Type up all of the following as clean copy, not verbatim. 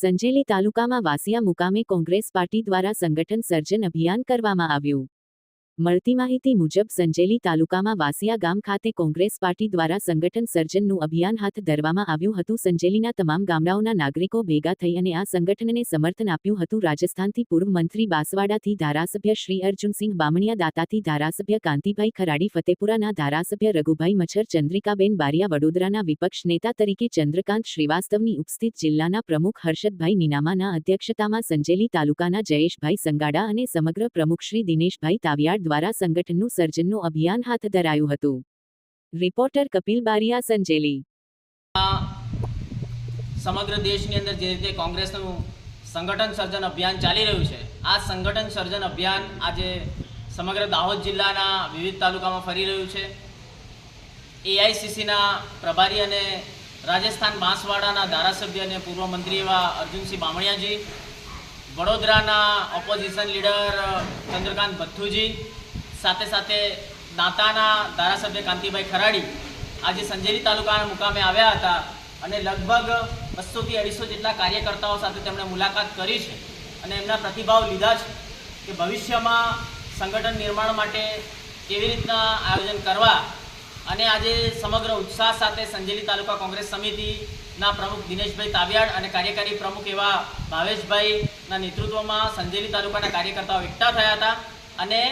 સંજેલી તાલુકામાં વાસિયા મુકામે કોંગ્રેસ પાર્ટી દ્વારા સંગઠન સર્જન અભિયાન કરવામાં આવ્યું. મળતી માહિતી મુજબ સંજેલી તાલુકામાં વાસિયા ગામ ખાતે કોંગ્રેસ પાર્ટી દ્વારા સંગઠન સર્જનનું અભિયાન હાથ ધરવામાં આવ્યું હતું. સંજેલીના તમામ ગામડાઓના નાગરિકો ભેગા થઈ અને આ સંગઠનને સમર્થન આપ્યું હતું. રાજસ્થાનથી પૂર્વ મંત્રી બાંસવાડાથી ધારાસભ્ય શ્રી અર્જુનસિંહ બામણિયા, દાતાથી ધારાસભ્ય કાંતિભાઈ ખરાડી, ફતેપુરાના ધારાસભ્ય રઘુભાઈ મચ્છર, ચંદ્રિકાબેન બારિયા, વડોદરાના વિપક્ષ નેતા તરીકે ચંદ્રકાંત શ્રીવાસ્તવની ઉપસ્થિત, જિલ્લાના પ્રમુખ હર્ષદભાઈ નીનામાના અધ્યક્ષતામાં સંજેલી તાલુકાના જયેશભાઈ સંગાડા અને સમગ્ર પ્રમુખ શ્રી દિનેશભાઈ તાવિયાડ દ્વારા સંગઠનનું સર્જનનું અભિયાન હાથ ધરાયું હતું. રિપોર્ટર કપિલ બારિયા, સંજેલી. સમગ્ર દેશની અંદર જે રીતે કોંગ્રેસનું સંગઠન સર્જન અભિયાન ચાલી રહ્યું છે, આ સંગઠન સર્જન અભિયાન આજે સમગ્ર દાહોદ જિલ્લાના વિવિધ તાલુકામાં ફરી રહ્યું છે. એઆઈસીસીના પ્રભારી અને રાજસ્થાન બાંસવાડાના ધારાસભ્ય અને પૂર્વ મંત્રી એવા અર્જુનસિંહ બામણિયાજી, વડોદરાના ઓપોઝિશન લીડર ચંદ્રકાંત ભથ્થુજી, સાથે સાથે દાંતાના ધારાસભ્ય કાંતિભાઈ ખરાડી આજે સંજેલી તાલુકાના મુકામે આવ્યા હતા અને લગભગ 200 થી 250 જેટલા કાર્યકર્તાઓ સાથે તેમણે મુલાકાત કરી છે અને એમના પ્રતિભાવ લીધા છે કે ભવિષ્યમાં સંગઠન નિર્માણ માટે કેવી રીતના આયોજન કરવા. અને આજે સમગ્ર ઉત્સાહ સાથે સંજેલી તાલુકા કોંગ્રેસ સમિતિના પ્રમુખ દિનેશભાઈ તાવિયાડ અને કાર્યકારી પ્રમુખ એવા ભાવેશભાઈના નેતૃત્વમાં સંજેલી તાલુકાના કાર્યકર્તાઓ એકઠા થયા હતા અને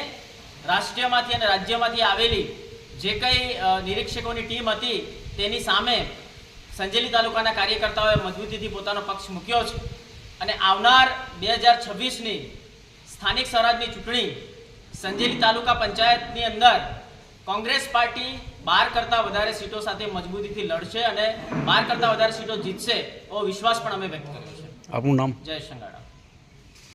રાષ્ટ્રીયમાંથી અને રાજ્યમાંથી આવેલી જે કંઈ નિરીક્ષકોની ટીમ હતી તેની સામે સંજેલી તાલુકાના કાર્યકર્તાઓએ મજબૂતીથી પોતાનો પક્ષ મૂક્યો છે અને આવનાર 2026ની સ્થાનિક સ્વરાજની ચૂંટણી સંજેલી તાલુકા પંચાયતની અંદર કોંગ્રેસ પાર્ટી 12 કરતાં વધારે સીટો સાથે મજબૂતીથી લડશે અને 12 કરતાં વધારે સીટો જીતશે એવો વિશ્વાસ પણ અમે વ્યક્ત કર્યો છે. આપનું નામ? જયેશ સંગાડા.